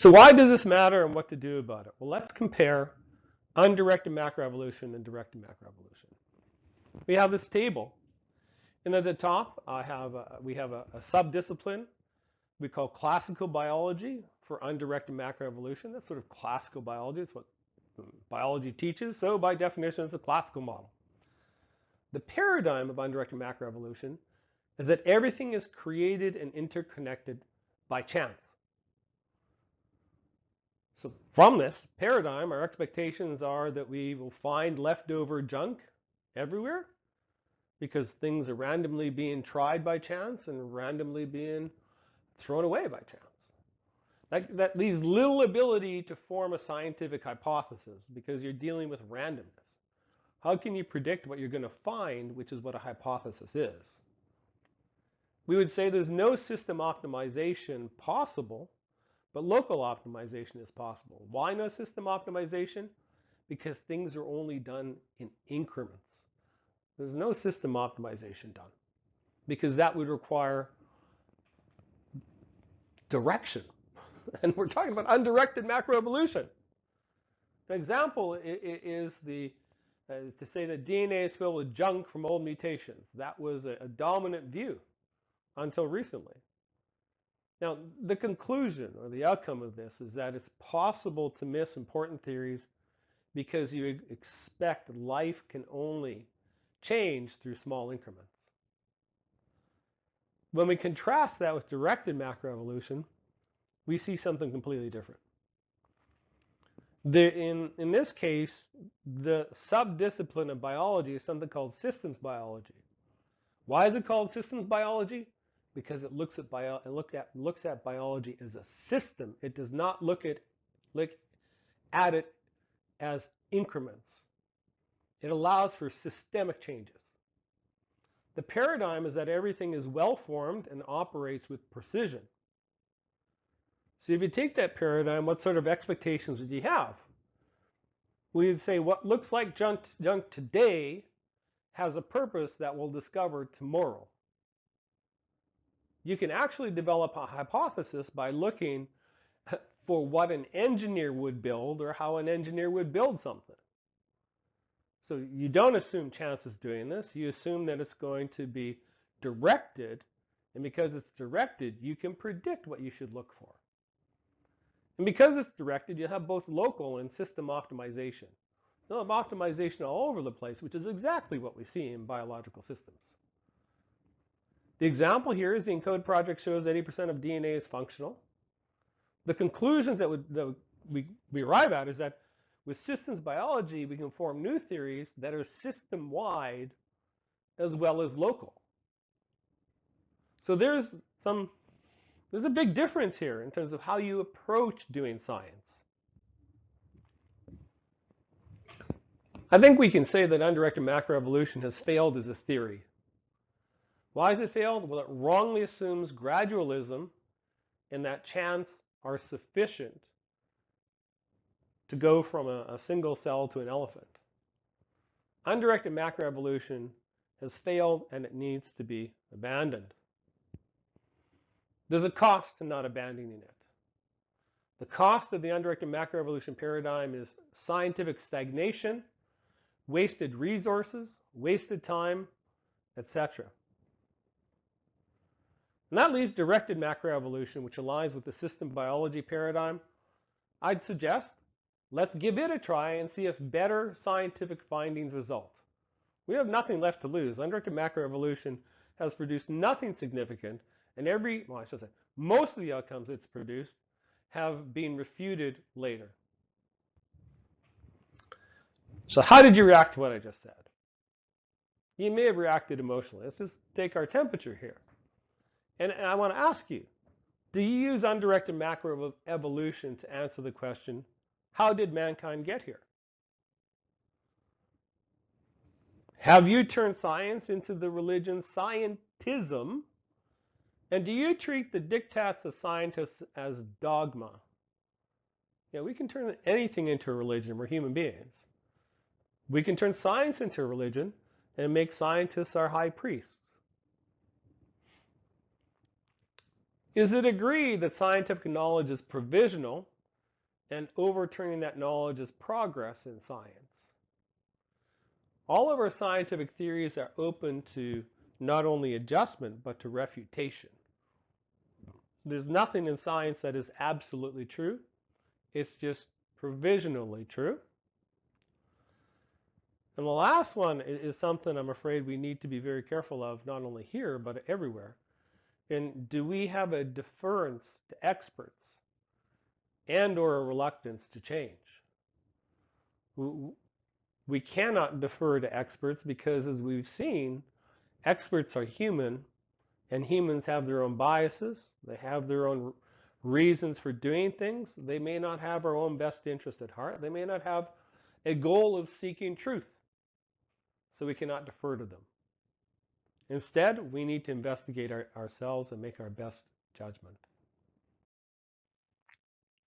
So why does this matter and what to do about it? Well, let's compare undirected macroevolution and directed macroevolution. We have this table, and at the top we have a subdiscipline we call classical biology for undirected macroevolution. That's sort of classical biology. It's what biology teaches. So by definition, it's a classical model. The paradigm of undirected macroevolution is that everything is created and interconnected by chance. So from this paradigm, our expectations are that we will find leftover junk everywhere because things are randomly being tried by chance and randomly being thrown away by chance. That leaves little ability to form a scientific hypothesis because you're dealing with randomness. How can you predict what you're going to find, which is what a hypothesis is? We would say there's no system optimization possible, but local optimization is possible. Why no system optimization? Because things are only done in increments. There's no system optimization done because that would require direction. And we're talking about undirected macroevolution. An example is to say that DNA is filled with junk from old mutations. That was a dominant view until recently. Now, the conclusion or the outcome of this is that it's possible to miss important theories because you expect life can only change through small increments. When we contrast that with directed macroevolution, we see something completely different. In this case, the subdiscipline of biology is something called systems biology. Why is it called systems biology? Because it looks at biology as a system. It does not look at it as increments. It allows for systemic changes. The paradigm is that everything is well formed and operates with precision. So if you take that paradigm, what sort of expectations would you have? We would say what looks like junk today has a purpose that we'll discover tomorrow. You can actually develop a hypothesis by looking for what an engineer would build or how an engineer would build something. So you don't assume chance is doing this. You assume that it's going to be directed, and because it's directed, you can predict what you should look for. And because it's directed, you have both local and system optimization. You'll have optimization all over the place, which is exactly what we see in biological systems. The example here is the ENCODE project shows 80% of DNA is functional. The conclusions that we arrive at is that with systems biology, we can form new theories that are system-wide as well as local. So there's a big difference here in terms of how you approach doing science. I think we can say that undirected macroevolution has failed as a theory. Why has it failed? Well, it wrongly assumes gradualism and that chance are sufficient to go from a single cell to an elephant. Undirected macroevolution has failed and it needs to be abandoned. There's a cost to not abandoning it. The cost of the undirected macroevolution paradigm is scientific stagnation, wasted resources, wasted time, etc. And that leaves directed macroevolution, which aligns with the system biology paradigm. I'd suggest let's give it a try and see if better scientific findings result. We have nothing left to lose. Undirected macroevolution has produced nothing significant, and most of the outcomes it's produced have been refuted later. So how did you react to what I just said? You may have reacted emotionally. Let's just take our temperature here. And I want to ask you, do you use undirected macroevolution to answer the question, how did mankind get here? Have you turned science into the religion scientism? And do you treat the diktats of scientists as dogma? Yeah, we can turn anything into a religion. We're human beings. We can turn science into a religion and make scientists our high priests. Is it agreed that scientific knowledge is provisional and overturning that knowledge is progress in science? All of our scientific theories are open to not only adjustment, but to refutation. There's nothing in science that is absolutely true. It's just provisionally true. And the last one is something I'm afraid we need to be very careful of, not only here, but everywhere. And do we have a deference to experts and or a reluctance to change? We cannot defer to experts because, as we've seen, experts are human, and humans have their own biases. They have their own reasons for doing things. They may not have our own best interest at heart. They may not have a goal of seeking truth. So we cannot defer to them. Instead, we need to investigate ourselves and make our best judgment.